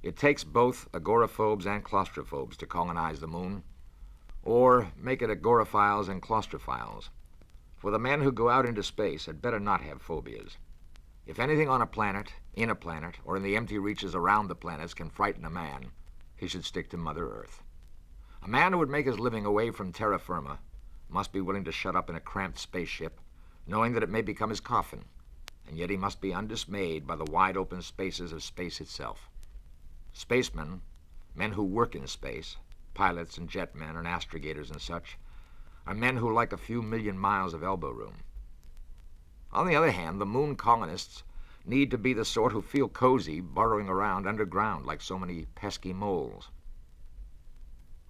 It takes both agoraphobes and claustrophobes to colonize the moon, or make it agoraphiles and claustrophiles. For the men who go out into space had better not have phobias. If anything on a planet, in a planet, or in the empty reaches around the planets can frighten a man, he should stick to Mother Earth. A man who would make his living away from terra firma must be willing to shut up in a cramped spaceship, knowing that it may become his coffin, and yet he must be undismayed by the wide-open spaces of space itself. Spacemen, men who work in space, pilots and jetmen and astrogators and such, are men who like a few million miles of elbow room. On the other hand, the moon colonists need to be the sort who feel cozy burrowing around underground like so many pesky moles.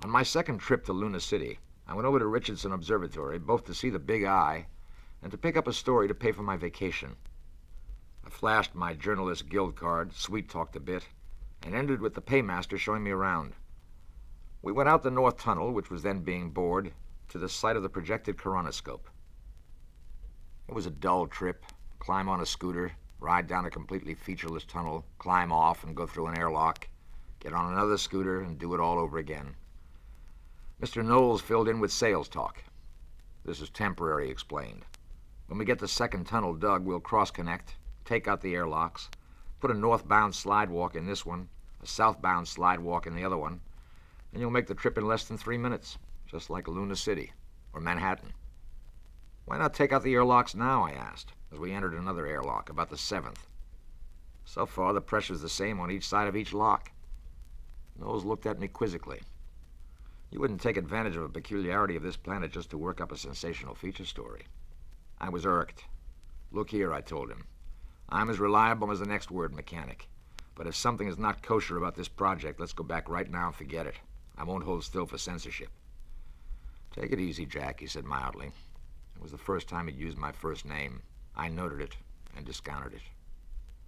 On my second trip to Luna City, I went over to Richardson Observatory both to see the Big Eye and to pick up a story to pay for my vacation. I flashed my journalist guild card, sweet-talked a bit, and ended with the paymaster showing me around. We went out the North Tunnel, which was then being bored, to the site of the projected coronoscope. It was a dull trip. Climb on a scooter, ride down a completely featureless tunnel, climb off and go through an airlock, get on another scooter and do it all over again. Mr. Knowles filled in with sales talk. This is temporary, he explained. When we get the second tunnel dug, we'll cross-connect, take out the airlocks, put a northbound slidewalk in this one, a southbound slidewalk in the other one, and you'll make the trip in less than 3 minutes, just like Luna City or Manhattan. Why not take out the airlocks now, I asked, as we entered another airlock, about the 7th. So far, the pressure's the same on each side of each lock. Knowles looked at me quizzically. You wouldn't take advantage of a peculiarity of this planet just to work up a sensational feature story. I was irked. Look here, I told him. I'm as reliable as the next word mechanic. But if something is not kosher about this project, let's go back right now and forget it. I won't hold still for censorship. Take it easy, Jack, he said mildly. It was the first time he'd used my first name. I noted it and discounted it.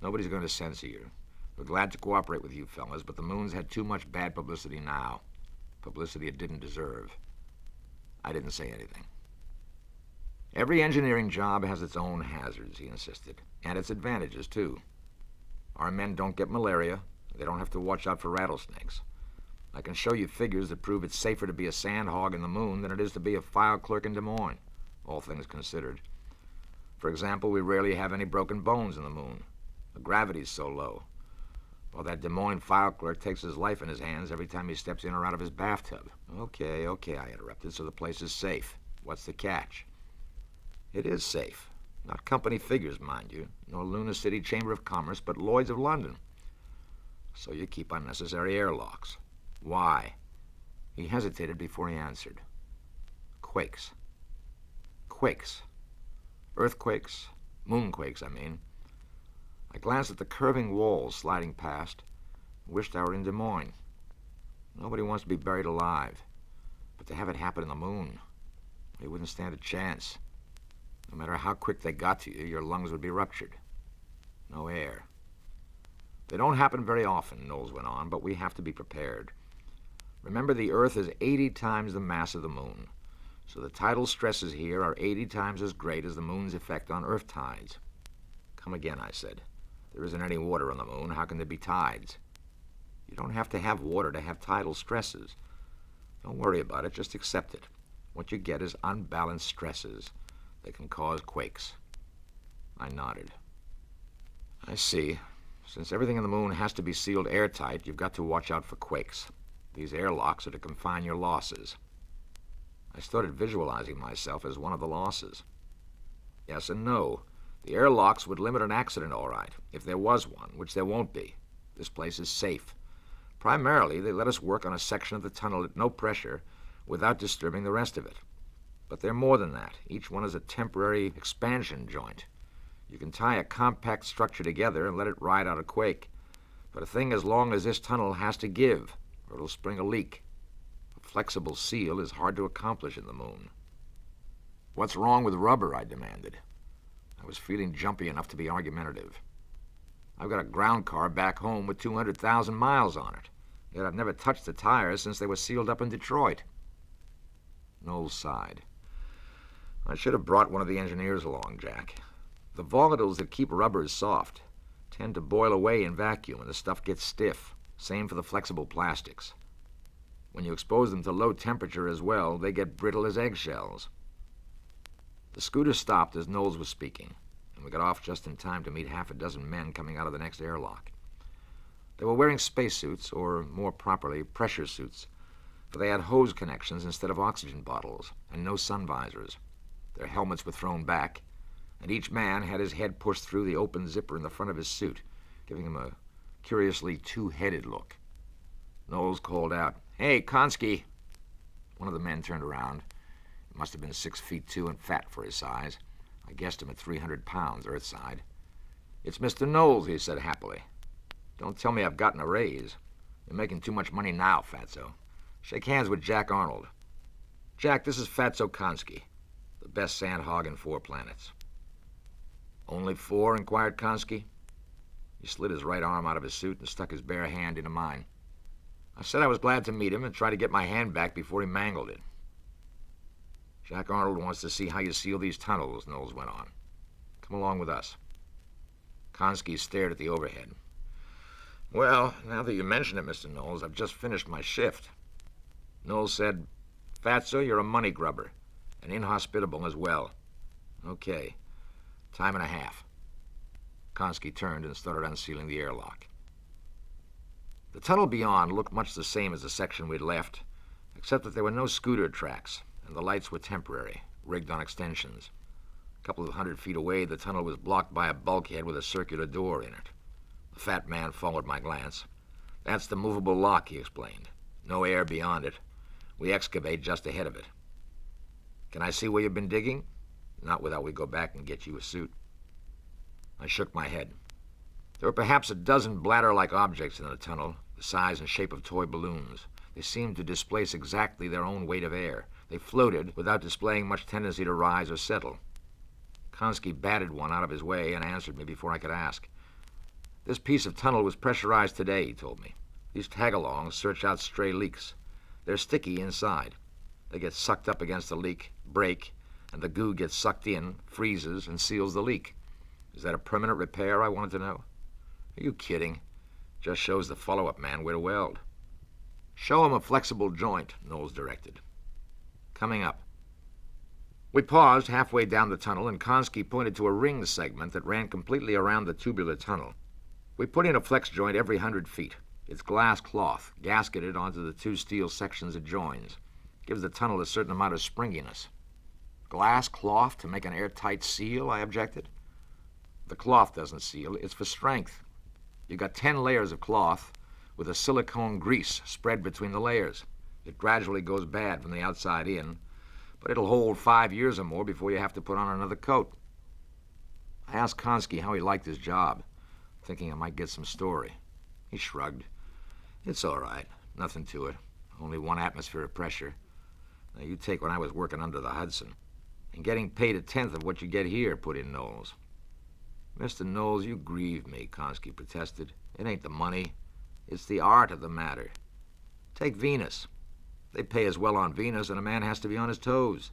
Nobody's going to censor you. We're glad to cooperate with you fellas, but the moon's had too much bad publicity now. Publicity it didn't deserve. I didn't say anything. Every engineering job has its own hazards, he insisted, and its advantages, too. Our men don't get malaria. They don't have to watch out for rattlesnakes. I can show you figures that prove it's safer to be a sand hog in the moon than it is to be a file clerk in Des Moines, all things considered. For example, we rarely have any broken bones in the moon. The gravity's so low. While that Des Moines file clerk takes his life in his hands every time he steps in or out of his bathtub. Okay, I interrupted, so the place is safe. What's the catch? It is safe. Not company figures, mind you, nor Luna City Chamber of Commerce, but Lloyd's of London. So you keep unnecessary airlocks. Why? He hesitated before he answered. Quakes. Quakes. Earthquakes. Moonquakes, I mean. I glanced at the curving walls sliding past, and wished I were in Des Moines. Nobody wants to be buried alive, but to have it happen in the moon, they wouldn't stand a chance. No matter how quick they got to you, your lungs would be ruptured. No air. They don't happen very often, Knowles went on, but we have to be prepared. Remember, the Earth is 80 times the mass of the moon, so the tidal stresses here are 80 times as great as the moon's effect on Earth tides. Come again, I said. There isn't any water on the moon. How can there be tides? You don't have to have water to have tidal stresses. Don't worry about it. Just accept it. What you get is unbalanced stresses that can cause quakes. I nodded. I see. Since everything in the moon has to be sealed airtight, you've got to watch out for quakes. These airlocks are to confine your losses. I started visualizing myself as one of the losses. Yes and no. The airlocks would limit an accident, all right, if there was one, which there won't be. This place is safe. Primarily, they let us work on a section of the tunnel at no pressure without disturbing the rest of it. But they're more than that. Each one is a temporary expansion joint. You can tie a compact structure together and let it ride out a quake. But a thing as long as this tunnel has to give, or it'll spring a leak. A flexible seal is hard to accomplish in the moon. What's wrong with rubber? I demanded. I was feeling jumpy enough to be argumentative. I've got a ground car back home with 200,000 miles on it, yet I've never touched the tires since they were sealed up in Detroit. Knowles sighed. I should have brought one of the engineers along, Jack. The volatiles that keep rubbers soft tend to boil away in vacuum and the stuff gets stiff, Same for the flexible plastics. When you expose them to low temperature as well, they get brittle as eggshells. The scooter stopped as Knowles was speaking, and we got off just in time to meet half a dozen men coming out of the next airlock. They were wearing spacesuits, or more properly, pressure suits, for they had hose connections instead of oxygen bottles, and no sun visors. Their helmets were thrown back, and each man had his head pushed through the open zipper in the front of his suit, giving him a curiously two-headed look. Knowles called out, "Hey, Konski!" One of the men turned around. He must have been 6'2" and fat for his size. I guessed him at 300 pounds, Earthside. "It's Mr. Knowles," he said happily. "Don't tell me I've gotten a raise. You're making too much money now, Fatso. Shake hands with Jack Arnold. Jack, this is Fatso Konski, the best sand hog in 4 planets." "Only 4?" inquired Konski. He slid his right arm out of his suit and stuck his bare hand into mine. I said I was glad to meet him and try to get my hand back before he mangled it. "Jack Arnold wants to see how you seal these tunnels," Knowles went on. "Come along with us." Konski stared at the overhead. "Well, now that you mention it, Mr. Knowles, I've just finished my shift." Knowles said, "Fatso, you're a money grubber, and inhospitable as well. Okay, time and a half." Konski turned and started unsealing the airlock. The tunnel beyond looked much the same as the section we'd left, except that there were no scooter tracks, and the lights were temporary, rigged on extensions. A couple of 100 feet away, the tunnel was blocked by a bulkhead with a circular door in it. The fat man followed my glance. "That's the movable lock," he explained. "No air beyond it. We excavate just ahead of it." "Can I see where you've been digging?" "Not without we go back and get you a suit." I shook my head. There were perhaps a dozen bladder-like objects in the tunnel, the size and shape of toy balloons. They seemed to displace exactly their own weight of air. They floated without displaying much tendency to rise or settle. Konski batted one out of his way and answered me before I could ask. "This piece of tunnel was pressurized today," he told me. "These tag-alongs search out stray leaks. They're sticky inside. They get sucked up against the leak, break, and the goo gets sucked in, freezes, and seals the leak. Is that a permanent repair, I wanted to know?" "Are you kidding? Just shows the follow-up man where to weld." "Show him a flexible joint," Knowles directed. "Coming up." We paused halfway down the tunnel, and Konski pointed to a ring segment that ran completely around the tubular tunnel. "We put in a flex joint every 100 feet. It's glass cloth, gasketed onto the 2 steel sections it joins. Gives the tunnel a certain amount of springiness." "Glass cloth to make an airtight seal?" I objected. "The cloth doesn't seal. It's for strength. You've got 10 layers of cloth with a silicone grease spread between the layers. It gradually goes bad from the outside in, but it'll hold 5 years or more before you have to put on another coat." I asked Konski how he liked his job, thinking I might get some story. He shrugged. "It's all right. Nothing to it. Only 1 atmosphere of pressure. Now, you take when I was working under the Hudson. And getting paid 1/10 of what you get here," put in Knowles. "Mr. Knowles, you grieve me," Konski protested. "It ain't the money. It's the art of the matter. Take Venus. They pay as well on Venus, and a man has to be on his toes.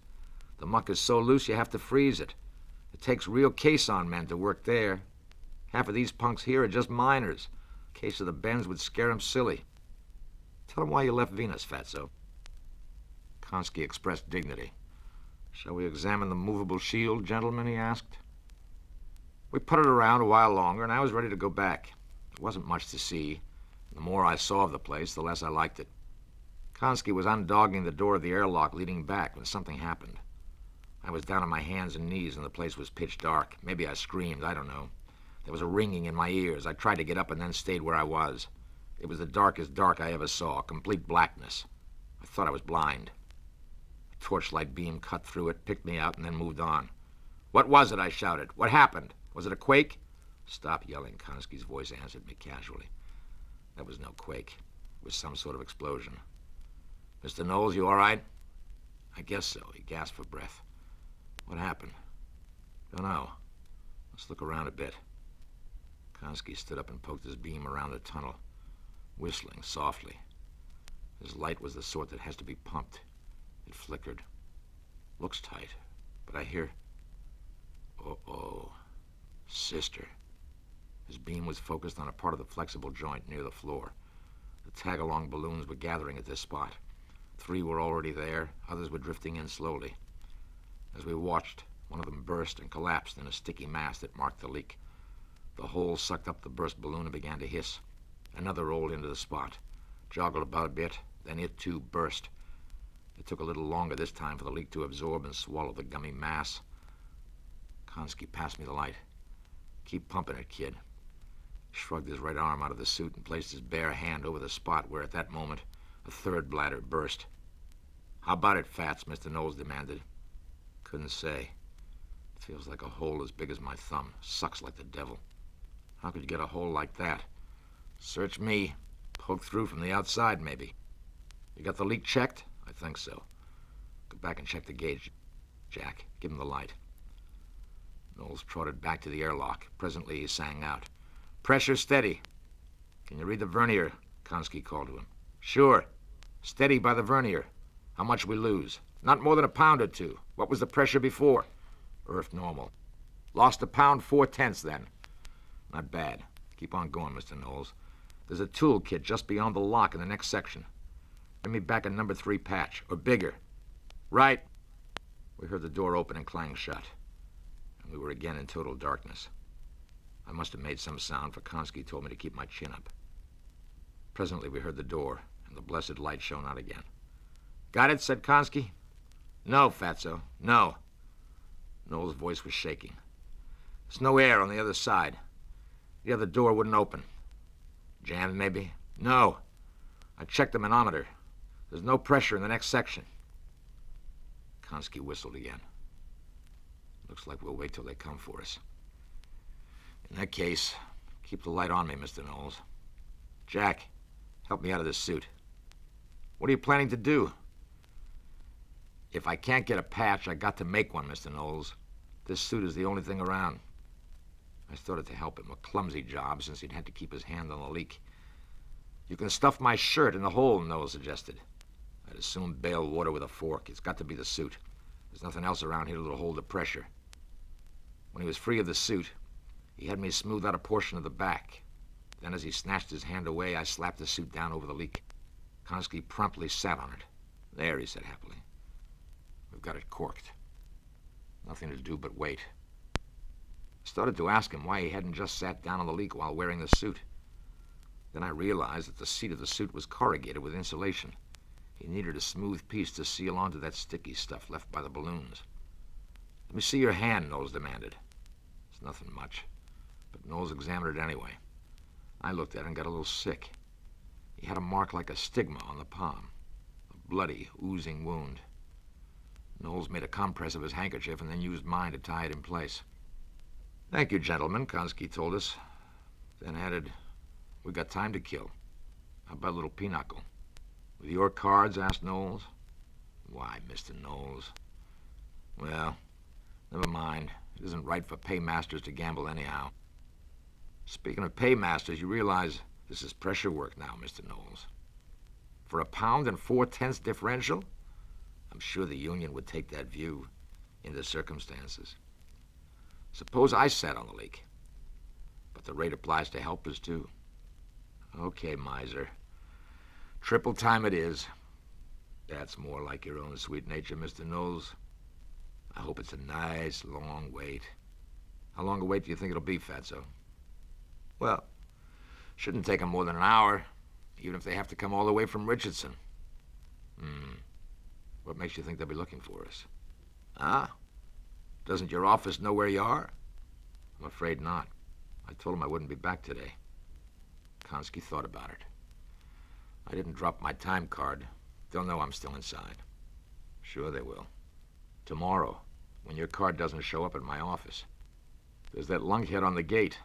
The muck is so loose you have to freeze it. It takes real caisson men to work there. Half of these punks here are just miners. A case of the bends would scare 'em silly. Tell him why you left Venus, Fatso." Konski expressed dignity. "Shall we examine the movable shield, gentlemen?" he asked. We putted around a while longer, and I was ready to go back. There wasn't much to see. The more I saw of the place, the less I liked it. Konski was undogging the door of the airlock leading back when something happened. I was down on my hands and knees, and the place was pitch dark. Maybe I screamed, I don't know. There was a ringing in my ears. I tried to get up and then stayed where I was. It was the darkest dark I ever saw, complete blackness. I thought I was blind. A torchlight beam cut through it, picked me out, and then moved on. "What was it?" I shouted. "What happened? Was it a quake?" "Stop yelling," Konski's voice answered me casually. That was no quake. It was some sort of explosion. "Mr. Knowles, you all right?" "I guess so." He gasped for breath. "What happened?" "Don't know. Let's look around a bit." Konski stood up and poked his beam around the tunnel, whistling softly. His light was the sort that has to be pumped. It flickered. "Looks tight, but I hear... Oh, sister." His beam was focused on a part of the flexible joint near the floor. The tag-along balloons were gathering at this spot. 3 were already there. Others were drifting in slowly. As we watched, one of them burst and collapsed in a sticky mass that marked the leak. The hole sucked up the burst balloon and began to hiss. Another rolled into the spot, joggled about a bit, then it too burst. It took a little longer this time for the leak to absorb and swallow the gummy mass. Konski passed me the light. "Keep pumping it, kid." He shrugged his right arm out of the suit and placed his bare hand over the spot where at that moment a third bladder burst. "How about it, Fats?" Mr. Knowles demanded. "Couldn't say. It feels like a hole as big as my thumb. Sucks like the devil." "How could you get a hole like that?" "Search me. Poke through from the outside, maybe." "You got the leak checked?" "I think so." "Go back and check the gauge, Jack. Give him the light." Knowles trotted back to the airlock. Presently he sang out, "Pressure steady." "Can you read the vernier?" Konski called to him. "Sure. Steady by the vernier. How much we lose?" "Not more than a pound or 2. What was the pressure before?" "Earth normal." "Lost a pound 4/10 then." "Not bad. Keep on going, Mr. Knowles. There's a tool kit just beyond the lock in the next section. Bring me back a number 3 patch, or bigger." "Right." We heard the door open and clang shut, and we were again in total darkness. I must have made some sound, for Konski told me to keep my chin up. Presently we heard the door, and the blessed light shone out again. "Got it?" said Konski. "No, Fatso, no." Knowles' voice was shaking. "There's no air on the other side. The other door wouldn't open." "Jammed, maybe?" "No. I checked the manometer. There's no pressure in the next section." Konski whistled again. "Looks like we'll wait till they come for us. In that case, keep the light on me, Mr. Knowles. Jack, help me out of this suit." "What are you planning to do?" "If I can't get a patch, I got to make one, Mr. Knowles. This suit is the only thing around." I started to help him, a clumsy job since he'd had to keep his hand on the leak. "You can stuff my shirt in the hole," Knowles suggested. "I'd as soon bail water with a fork. It's got to be the suit. There's nothing else around here that'll hold the pressure." When he was free of the suit, he had me smooth out a portion of the back. Then as he snatched his hand away, I slapped the suit down over the leak. Konski promptly sat on it. "There," he said happily. "We've got it corked. Nothing to do but wait." I started to ask him why he hadn't just sat down on the leak while wearing the suit. Then I realized that the seat of the suit was corrugated with insulation. He needed a smooth piece to seal onto that sticky stuff left by the balloons. "Let me see your hand," Knowles demanded. "It's nothing much." But Knowles examined it anyway. I looked at it and got a little sick. He had a mark like a stigma on the palm. A bloody, oozing wound. Knowles made a compress of his handkerchief and then used mine to tie it in place. "Thank you, gentlemen," Konski told us. Then added, "We got time to kill. How about a little pinochle?" "With your cards?" asked Knowles. "Why, Mr. Knowles?" "Well, never mind. It isn't right for paymasters to gamble anyhow." "Speaking of paymasters, you realize this is pressure work now, Mr. Knowles. For a pound and 4/10 differential? I'm sure the union would take that view in the circumstances. Suppose I sat on the leak. But the rate applies to helpers, too." "Okay, miser. Triple time it is." "That's more like your own sweet nature, Mr. Knowles. I hope it's a nice, long wait." "How long a wait do you think it'll be, Fatso?" "Well, shouldn't take 'em more than an hour, even if they have to come all the way from Richardson." What makes you think they'll be looking for us?" "Ah? Doesn't your office know where you are?" "I'm afraid not. I told them I wouldn't be back today." Konski thought about it. "I didn't drop my time card. They'll know I'm still inside." "Sure they will. Tomorrow, when your card doesn't show up at my office. There's that lunkhead on the gate.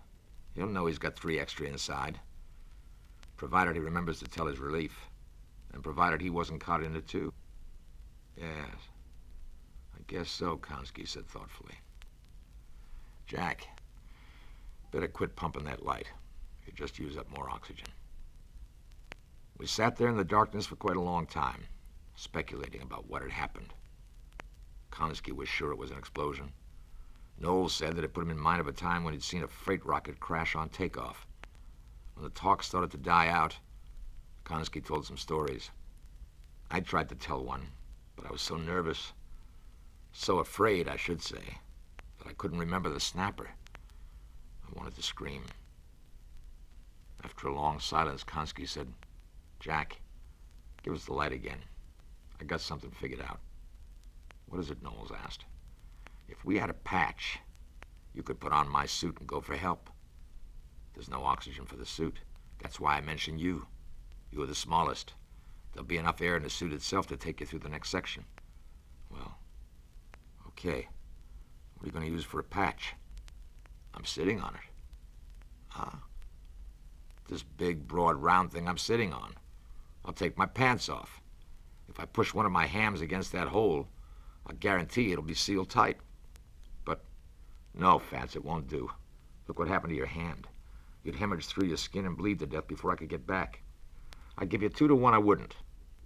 He'll know he's got 3 extra inside. Provided he remembers to tell his relief. And provided he wasn't caught in it, too." "Yes, I guess so," Konski said thoughtfully. "Jack, better quit pumping that light. You just use up more oxygen." We sat there in the darkness for quite a long time, speculating about what had happened. Konski was sure it was an explosion. Knowles said that it put him in mind of a time when he'd seen a freight rocket crash on takeoff. When the talk started to die out, Konski told some stories. I tried to tell one, but I was so nervous, so afraid, I should say, that I couldn't remember the snapper. I wanted to scream. After a long silence, Konski said, "Jack, give us the light again. I got something figured out." "What is it?" Knowles asked. "If we had a patch, you could put on my suit and go for help. There's no oxygen for the suit. That's why I mentioned you. You are the smallest. There'll be enough air in the suit itself to take you through the next section." "Well, okay. What are you going to use for a patch?" "I'm sitting on it." "Huh?" "This big, broad, round thing I'm sitting on. I'll take my pants off. If I push one of my hams against that hole, I'll guarantee it'll be sealed tight." "But, no, Fats, it won't do. Look what happened to your hand. You'd hemorrhage through your skin and bleed to death before I could get back. I'd give you 2 to 1 I wouldn't.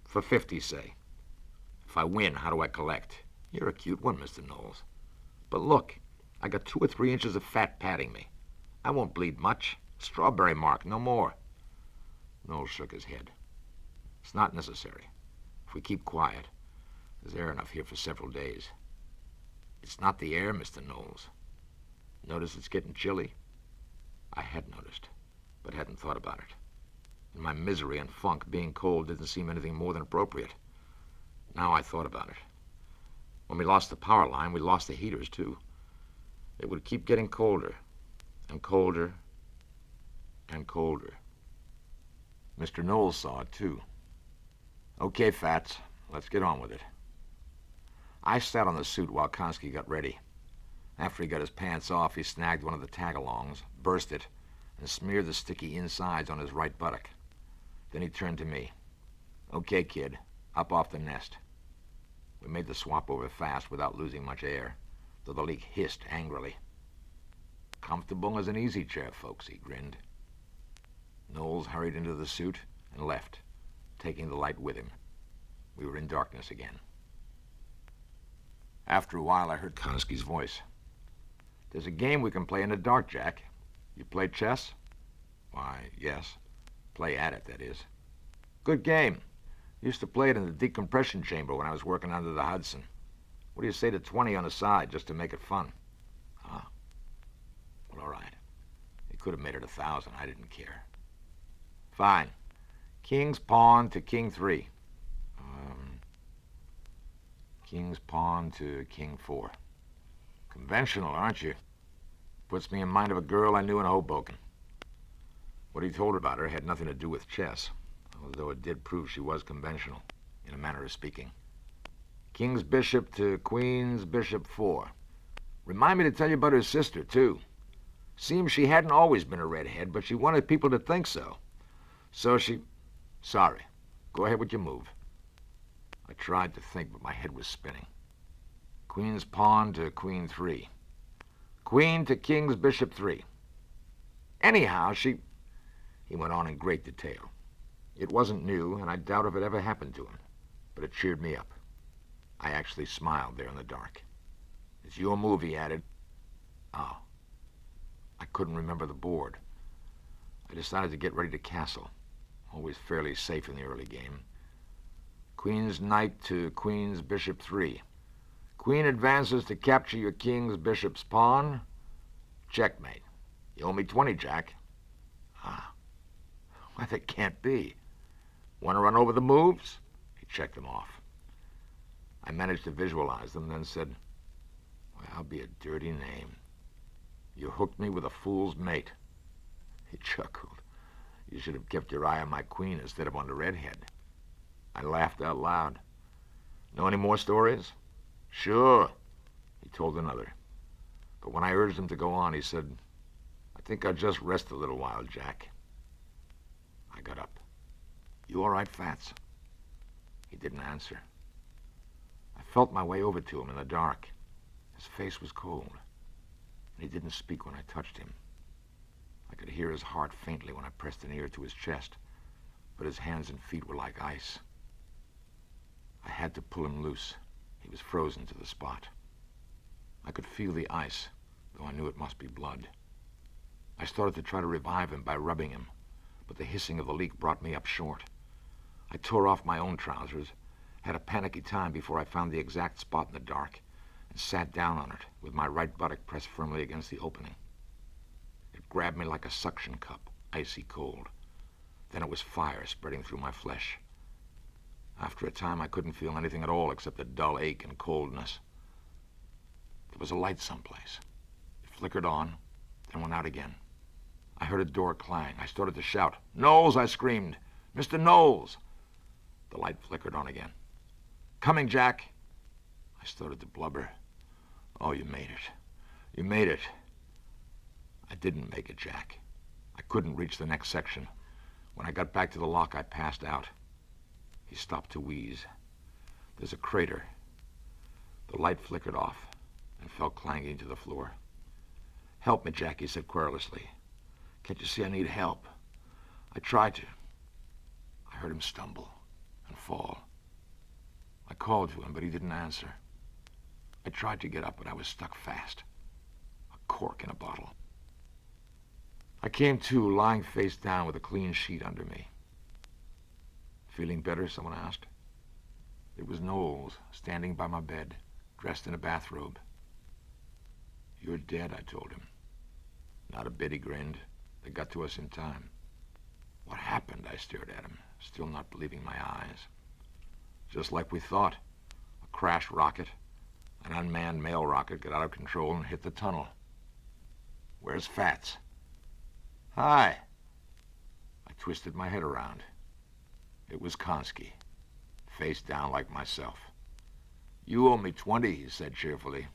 For 50, say. If I win, how do I collect?" "You're a cute one, Mr. Knowles. But look, I got 2 or 3 inches of fat padding me. I won't bleed much. Strawberry mark, no more." Knowles shook his head. "It's not necessary. If we keep quiet, there's air enough here for several days." "It's not the air, Mr. Knowles. Notice it's getting chilly?" I had noticed, but hadn't thought about it. In my misery and funk, being cold didn't seem anything more than appropriate. Now I thought about it. When we lost the power line, we lost the heaters, too. It would keep getting colder, and colder, and colder. Mr. Knowles saw it, too. "Okay, Fats, let's get on with it." I sat on the suit while Konski got ready. After he got his pants off, he snagged one of the tag-alongs, burst it, and smeared the sticky insides on his right buttock. Then he turned to me. "Okay, kid, up off the nest." We made the swap over fast without losing much air, though the leak hissed angrily. "Comfortable as an easy chair, folks," he grinned. Knowles hurried into the suit and left, taking the light with him. We were in darkness again. After a while, I heard Konski's voice. "There's a game we can play in the dark, Jack. You play chess?" "Why, yes. Play at it, that is." "Good game. Used to play it in the decompression chamber when I was working under the Hudson. What do you say to 20 on the side, just to make it fun?" "Ah. Well, all right. You could have made it 1,000. I didn't care." "Fine. King's pawn to king 3. King's pawn to king 4. Conventional, aren't you? Puts me in mind of a girl I knew in Hoboken." What he told about her had nothing to do with chess, although it did prove she was conventional, in a manner of speaking. "King's bishop to queen's bishop 4. Remind me to tell you about her sister, too. Seems she hadn't always been a redhead, but she wanted people to think so. So she... Sorry. Go ahead with your move." I tried to think, but my head was spinning. "Queen's pawn to queen 3. Queen to king's bishop 3. Anyhow, she..." He went on in great detail. It wasn't new, and I doubt if it ever happened to him, but it cheered me up. I actually smiled there in the dark. "It's your move," he added. Oh. I couldn't remember the board. I decided to get ready to castle, always fairly safe in the early game. Queen's knight to queen's bishop 3. Queen advances to capture your king's bishop's pawn. Checkmate. You owe me 20, Jack. Ah. Why, that can't be. Want to run over the moves? He checked them off. I managed to visualize them, then said, "Well, I'll be a dirty name. You hooked me with a fool's mate." He chuckled. "You should have kept your eye on my queen instead of on the redhead." I laughed out loud. "Know any more stories?" "Sure." He told another. But when I urged him to go on, he said, "I think I'll just rest a little while, Jack." I got up. "You all right, Fats?" He didn't answer. I felt my way over to him in the dark. His face was cold, and he didn't speak when I touched him. I could hear his heart faintly when I pressed an ear to his chest, but his hands and feet were like ice. I had to pull him loose. He was frozen to the spot. I could feel the ice, though I knew it must be blood. I started to try to revive him by rubbing him, but the hissing of the leak brought me up short. I tore off my own trousers, had a panicky time before I found the exact spot in the dark, and sat down on it with my right buttock pressed firmly against the opening. It grabbed me like a suction cup, icy cold. Then it was fire spreading through my flesh. After a time, I couldn't feel anything at all except a dull ache and coldness. There was a light someplace. It flickered on, then went out again. I heard a door clang. I started to shout. "Knowles!" I screamed. "Mr. Knowles!" The light flickered on again. "Coming, Jack!" I started to blubber. "Oh, you made it. You made it." I didn't make it, Jack. I couldn't reach the next section. When I got back to the lock, I passed out. He stopped to wheeze. "There's a crater." The light flickered off and fell clanging to the floor. "Help me, Jack," he said querulously. "Can't you see I need help?" I tried to. I heard him stumble and fall. I called to him, but he didn't answer. I tried to get up, but I was stuck fast. A cork in a bottle. I came to, lying face down with a clean sheet under me. "Feeling better?" someone asked. It was Knowles, standing by my bed, dressed in a bathrobe. "You're dead," I told him. Not a bit, he grinned. "They got to us in time." "What happened?" I stared at him, still not believing my eyes. "Just like we thought. A crash rocket. An unmanned mail rocket got out of control and hit the tunnel. Where's Fats?" "Hi." I twisted my head around. It was Konski, face down like myself. "You owe me 20, he said cheerfully.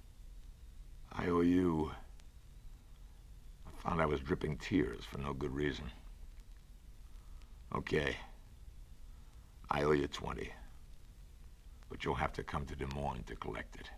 "I owe you." I found I was dripping tears for no good reason. "Okay. I owe you 20. But you'll have to come to Des Moines to collect it."